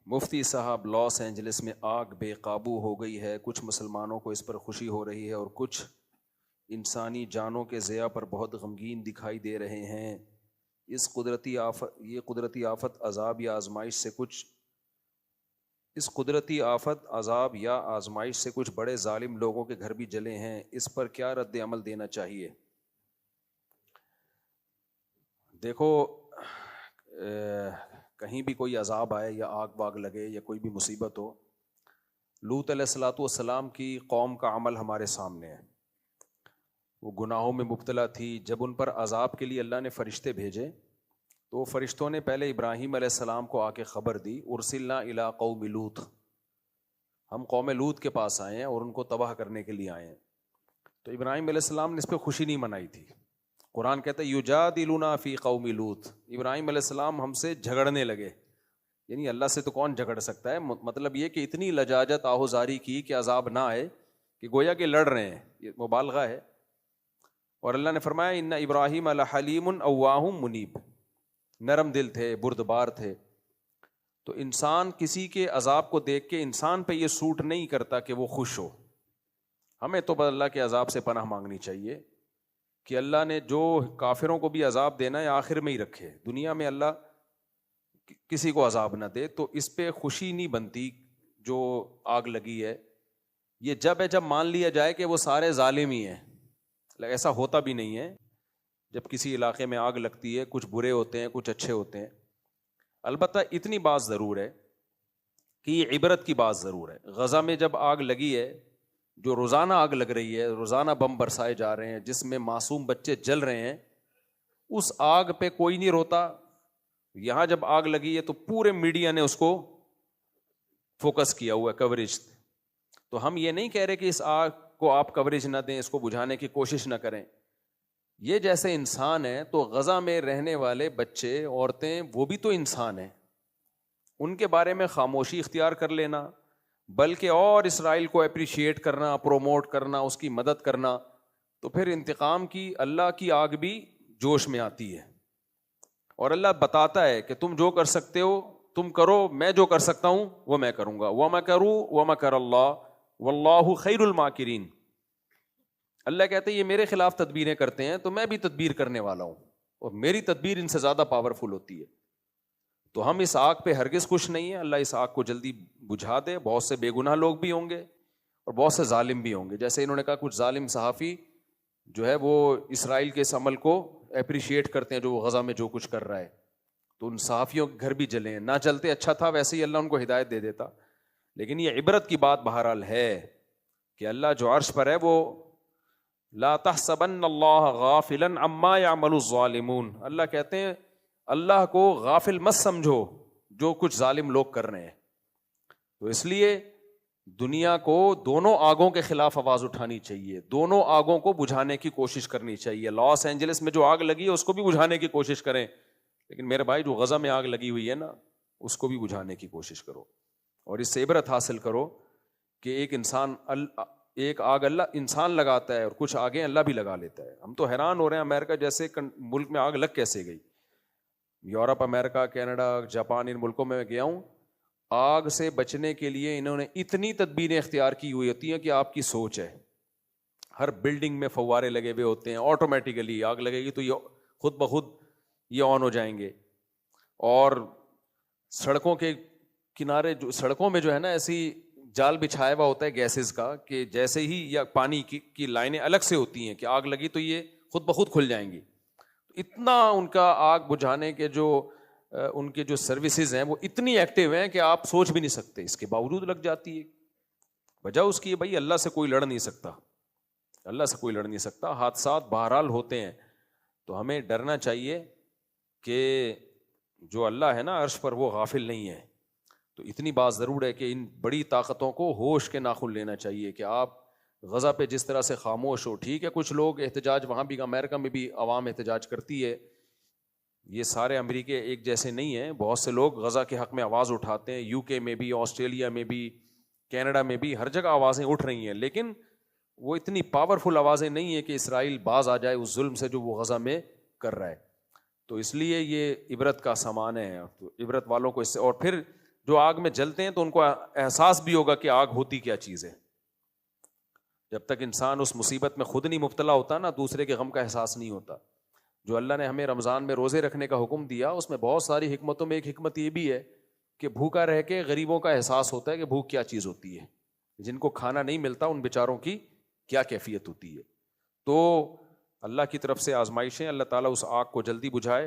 مفتی صاحب، Los Angeles میں آگ بے قابو ہو گئی ہے، کچھ مسلمانوں کو اس پر خوشی ہو رہی ہے اور کچھ انسانی جانوں کے ضیاع پر بہت غمگین دکھائی دے رہے ہیں۔ یہ قدرتی آفت عذاب یا آزمائش سے کچھ بڑے ظالم لوگوں کے گھر بھی جلے ہیں، اس پر کیا رد عمل دینا چاہیے؟ دیکھو، کہیں بھی کوئی عذاب آئے یا آگ واگ لگے یا کوئی بھی مصیبت ہو، لوط علیہ الصلوۃ والسلام کی قوم کا عمل ہمارے سامنے ہے۔ وہ گناہوں میں مبتلا تھی، جب ان پر عذاب کے لیے اللہ نے فرشتے بھیجے تو فرشتوں نے پہلے ابراہیم علیہ السلام کو آ کے خبر دی، ارسلنا الی قوم لوط، ہم قوم لوط کے پاس آئے ہیں اور ان کو تباہ کرنے کے لیے آئے ہیں۔ تو ابراہیم علیہ السلام نے اس پہ خوشی نہیں منائی تھی۔ قرآن کہتا ہے یجادلنا فی قوم لوط، ابراہیم علیہ السلام ہم سے جھگڑنے لگے، یعنی اللہ سے تو کون جھگڑ سکتا ہے، مطلب یہ کہ اتنی لجاجت آہوزاری کی کہ عذاب نہ آئے، کہ گویا کہ لڑ رہے ہیں، یہ مبالغہ ہے۔ اور اللہ نے فرمایا ان ابراہیم لحلیم اواہ منیب، نرم دل تھے، بردبار تھے۔ تو انسان کسی کے عذاب کو دیکھ کے انسان پہ یہ سوٹ نہیں کرتا کہ وہ خوش ہو۔ ہمیں تو بس اللہ کے عذاب سے پناہ مانگنی چاہیے کہ اللہ نے جو کافروں کو بھی عذاب دینا ہے آخر میں ہی رکھے، دنیا میں اللہ کسی کو عذاب نہ دے۔ تو اس پہ خوشی نہیں بنتی جو آگ لگی ہے، یہ جب مان لیا جائے کہ وہ سارے ظالم ہی ہیں۔ ایسا ہوتا بھی نہیں ہے۔ جب کسی علاقے میں آگ لگتی ہے، کچھ برے ہوتے ہیں، کچھ اچھے ہوتے ہیں۔ البتہ اتنی بات ضرور ہے کہ یہ عبرت کی بات ضرور ہے۔ غزہ میں جب آگ لگی ہے، جو روزانہ آگ لگ رہی ہے، روزانہ بم برسائے جا رہے ہیں جس میں معصوم بچے جل رہے ہیں، اس آگ پہ کوئی نہیں روتا۔ یہاں جب آگ لگی ہے تو پورے میڈیا نے اس کو فوکس کیا ہوا ہے، کوریج۔ تو ہم یہ نہیں کہہ رہے کہ اس آگ کو آپ کوریج نہ دیں، اس کو بجھانے کی کوشش نہ کریں۔ یہ جیسے انسان ہے تو غزہ میں رہنے والے بچے، عورتیں، وہ بھی تو انسان ہیں، ان کے بارے میں خاموشی اختیار کر لینا، بلکہ اور اسرائیل کو اپریشیٹ کرنا، پروموٹ کرنا، اس کی مدد کرنا، تو پھر انتقام کی اللہ کی آگ بھی جوش میں آتی ہے۔ اور اللہ بتاتا ہے کہ تم جو کر سکتے ہو تم کرو، میں جو کر سکتا ہوں وہ میں کروں گا۔ وَمَكَرُوا وَمَكَرَ اللَّهُ وَاللَّهُ خَيْرُ الْمَاكِرِينَ۔ اللہ کہتے ہیں یہ میرے خلاف تدبیریں کرتے ہیں تو میں بھی تدبیر کرنے والا ہوں، اور میری تدبیر ان سے زیادہ پاورفل ہوتی ہے۔ تو ہم اس آگ پہ ہرگز خوش نہیں ہیں۔ اللہ اس آگ کو جلدی بجھا دے۔ بہت سے بے گناہ لوگ بھی ہوں گے اور بہت سے ظالم بھی ہوں گے، جیسے انہوں نے کہا کچھ ظالم صحافی جو ہے وہ اسرائیل کے اس عمل کو اپریشیٹ کرتے ہیں جو وہ غزہ میں جو کچھ کر رہا ہے، تو ان صحافیوں کے گھر بھی جلے ہیں۔ نہ چلتے اچھا تھا، ویسے ہی اللہ ان کو ہدایت دے دیتا۔ لیکن یہ عبرت کی بات بہرحال ہے کہ اللہ جو عرش پر ہے وہ لا تحسبن اللہ غافلا عما يعمل الظالمون، اللہ کہتے ہیں اللہ کو غافل مت سمجھو جو کچھ ظالم لوگ کر رہے ہیں۔ تو اس لیے دنیا کو دونوں آگوں کے خلاف آواز اٹھانی چاہیے، دونوں آگوں کو بجھانے کی کوشش کرنی چاہیے۔ لاس اینجلس میں جو آگ لگی ہے اس کو بھی بجھانے کی کوشش کریں، لیکن میرے بھائی جو غزہ میں آگ لگی ہوئی ہے نا، اس کو بھی بجھانے کی کوشش کرو، اور اس سے عبرت حاصل کرو کہ ایک آگ اللہ انسان لگاتا ہے اور کچھ آگیں اللہ بھی لگا لیتا ہے۔ ہم تو حیران ہو رہے ہیں امریکہ جیسے ملک میں آگ لگ کیسے گئی۔ یورپ، امریکہ، کینیڈا، جاپان، ان ملکوں میں گیا ہوں، آگ سے بچنے کے لیے انہوں نے اتنی تدبیریں اختیار کی ہوئی ہوتی ہیں کہ آپ کی سوچ ہے۔ ہر بلڈنگ میں فوارے لگے ہوئے ہوتے ہیں، آٹومیٹیکلی آگ لگے گی تو یہ خود بخود یہ آن ہو جائیں گے۔ اور سڑکوں کے کنارے سڑکوں میں جو ہے نا ایسی جال بچھایا ہوا ہوتا ہے گیسز کا، کہ جیسے ہی یا پانی کی لائنیں الگ سے ہوتی ہیں کہ آگ لگی تو یہ خود بخود کھل جائیں گی۔ اتنا ان کا آگ بجھانے کے جو ان کے جو سروسز ہیں وہ اتنی ایکٹیو ہیں کہ آپ سوچ بھی نہیں سکتے، اس کے باوجود لگ جاتی ہے۔ وجہ اس کی ہے بھائی اللہ سے کوئی لڑ نہیں سکتا، اللہ سے کوئی لڑ نہیں سکتا۔ حادثات بہرحال ہوتے ہیں، تو ہمیں ڈرنا چاہیے کہ جو اللہ ہے نا عرش پر وہ غافل نہیں ہے۔ تو اتنی بات ضرور ہے کہ ان بڑی طاقتوں کو ہوش کے ناخن لینا چاہیے کہ آپ غزہ پہ جس طرح سے خاموش ہو۔ ٹھیک ہے کچھ لوگ احتجاج، وہاں بھی امریکہ میں بھی عوام احتجاج کرتی ہے، یہ سارے امریکہ ایک جیسے نہیں ہیں، بہت سے لوگ غزہ کے حق میں آواز اٹھاتے ہیں، یو کے میں بھی، آسٹریلیا میں بھی، کینیڈا میں بھی، ہر جگہ آوازیں اٹھ رہی ہیں، لیکن وہ اتنی پاورفل آوازیں نہیں ہیں کہ اسرائیل باز آ جائے اس ظلم سے جو وہ غزہ میں کر رہا ہے۔ تو اس لیے یہ عبرت کا سامان ہے، تو عبرت والوں کو اس سے، اور پھر جو آگ میں جلتے ہیں تو ان کو احساس بھی ہوگا کہ آگ ہوتی کیا چیز ہے. جب تک انسان اس مصیبت میں خود نہیں مبتلا ہوتا نا, دوسرے کے غم کا احساس نہیں ہوتا. جو اللہ نے ہمیں رمضان میں روزے رکھنے کا حکم دیا, اس میں بہت ساری حکمتوں میں ایک حکمت یہ بھی ہے کہ بھوکا رہ کے غریبوں کا احساس ہوتا ہے کہ بھوک کیا چیز ہوتی ہے. جن کو کھانا نہیں ملتا ان بیچاروں کی کیا کیفیت ہوتی ہے. تو اللہ کی طرف سے آزمائشیں, اللہ تعالیٰ اس آگ کو جلدی بجھائے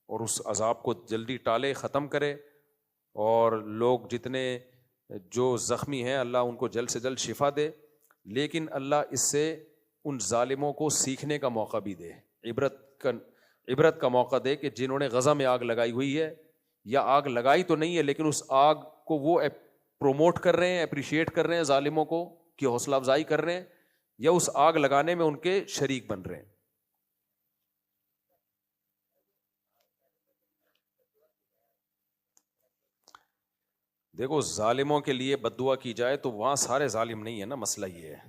اور اس عذاب کو جلدی ٹالے, ختم کرے, اور لوگ جتنے جو زخمی ہیں اللہ ان کو جلد سے جلد شفا دے. لیکن اللہ اس سے ان ظالموں کو سیکھنے کا موقع بھی دے, عبرت کا موقع دے کہ جنہوں نے غزہ میں آگ لگائی ہوئی ہے, یا آگ لگائی تو نہیں ہے لیکن اس آگ کو وہ پروموٹ کر رہے ہیں, اپریشیٹ کر رہے ہیں, ظالموں کو کی حوصلہ افزائی کر رہے ہیں, یا اس آگ لگانے میں ان کے شریک بن رہے ہیں. دیکھو ظالموں کے لیے بد دعا کی جائے تو وہاں سارے ظالم نہیں ہے نا, مسئلہ یہ ہے.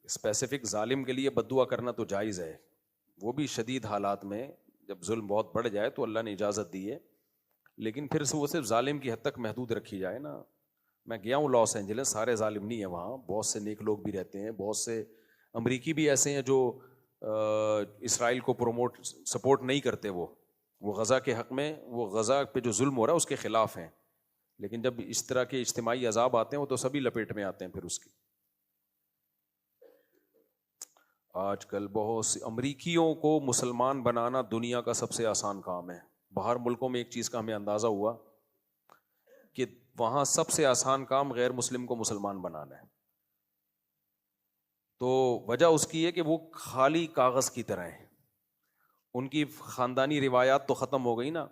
اسپیسیفک ظالم کے لیے بد دعا کرنا تو جائز ہے, وہ بھی شدید حالات میں جب ظلم بہت بڑھ جائے تو اللہ نے اجازت دی ہے, لیکن پھر سے وہ صرف ظالم کی حد تک محدود رکھی جائے نا. میں گیا ہوں لاس اینجلس, سارے ظالم نہیں ہیں وہاں, بہت سے نیک لوگ بھی رہتے ہیں, بہت سے امریکی بھی ایسے ہیں جو اسرائیل کو سپورٹ نہیں کرتے, وہ غزہ کے حق میں, وہ غزہ پہ جو ظلم ہو رہا ہے اس کے خلاف ہیں. لیکن جب اس طرح کے اجتماعی عذاب آتے ہیں وہ تو سبھی لپیٹ میں آتے ہیں پھر اس کی. آج کل بہت سی امریکیوں کو مسلمان بنانا دنیا کا سب سے آسان کام ہے. باہر ملکوں میں ایک چیز کا ہمیں اندازہ ہوا کہ وہاں سب سے آسان کام غیر مسلم کو مسلمان بنانا ہے. تو وجہ اس کی ہے کہ وہ خالی کاغذ کی طرح ہیں, ان کی خاندانی روایات تو ختم ہو گئی نا.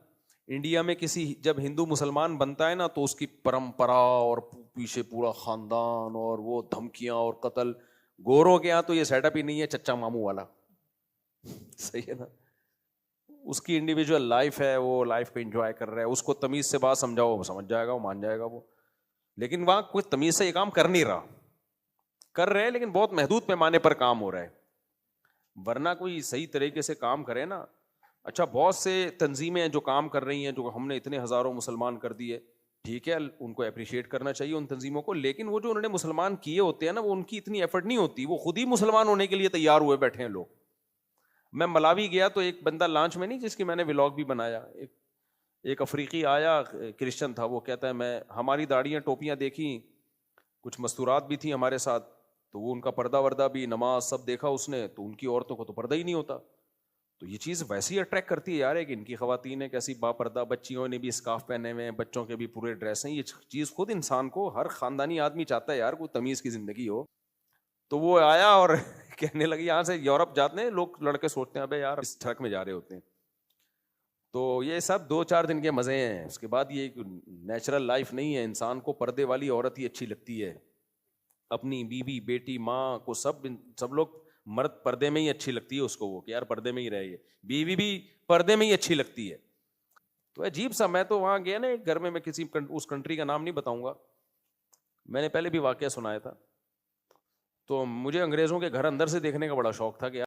انڈیا میں کسی جب ہندو مسلمان بنتا ہے نا تو اس کی پرمپرا اور پیچھے پورا خاندان اور وہ دھمکیاں اور قتل. گوروں کے یہاں تو یہ سیٹ اپ ہی نہیں ہے, چچا ماموں والا, صحیح ہے نا. اس کی انڈیویجول لائف ہے, وہ لائف کو انجوائے کر رہا ہے, اس کو تمیز سے بات سمجھاؤ وہ سمجھ جائے گا, وہ مان جائے گا وہ. لیکن وہاں کوئی تمیز سے یہ کام کر نہیں رہا, کر رہے ہیں لیکن بہت محدود پیمانے پر کام ہو رہا ہے. ورنہ کوئی صحیح طریقے سے کام کرے نا. اچھا بہت سے تنظیمیں ہیں جو کام کر رہی ہیں, جو ہم نے اتنے ہزاروں مسلمان کر دیے, ٹھیک ہے ان کو اپریشیٹ کرنا چاہیے ان تنظیموں کو, لیکن وہ جو انہوں نے مسلمان کیے ہوتے ہیں نا, وہ ان کی اتنی ایفرٹ نہیں ہوتی, وہ خود ہی مسلمان ہونے کے لیے تیار ہوئے بیٹھے ہیں لوگ. میں ملاوی گیا تو ایک بندہ لانچ میں نہیں, جس کی میں نے ولاگ بھی بنایا, ایک افریقی آیا, کرسچن تھا, وہ کہتا ہے میں ہماری داڑیاں ٹوپیاں دیکھی, کچھ مستورات بھی تھیں ہمارے ساتھ, تو وہ ان کا پردہ وردہ بھی, نماز سب دیکھا اس نے, تو ان کی عورتوں کو تو پردہ ہی نہیں ہوتا. تو یہ چیز ویسی اٹریکٹ کرتی ہے یار, ہے کہ ان کی خواتین ہیں کیسی با پردہ, بچیوں نے بھی اسکارف پہنے ہوئے ہیں, بچوں کے بھی پورے ڈریس ہیں. یہ چیز خود انسان کو, ہر خاندانی آدمی چاہتا ہے یار کوئی تمیز کی زندگی ہو. تو وہ آیا اور کہنے لگی, یہاں سے یورپ جاتے ہیں لوگ, لڑکے سوچتے ہیں ابے یار اس ٹرک میں جا رہے ہوتے ہیں. تو یہ سب 2-4 دن کے مزے ہیں, اس کے بعد یہ نیچرل لائف نہیں ہے. انسان کو پردے والی عورت ہی اچھی لگتی ہے, اپنی بیوی بیٹی ماں کو سب لوگ, مرد پردے میں ہی اچھی لگتی ہے اس کو, وہ کہ یار پردے میں ہی رہے, بیوی بھی پردے میں ہی اچھی لگتی ہے. تو عجیب سا, میں تو وہاں گیا نا ایک گھر میں کسی اس کنٹری کا نام نہیں بتاؤں گا, میں نے پہلے بھی واقعہ سنایا تھا. تو مجھے انگریزوں کے گھر اندر سے دیکھنے کا بڑا شوق تھا کہ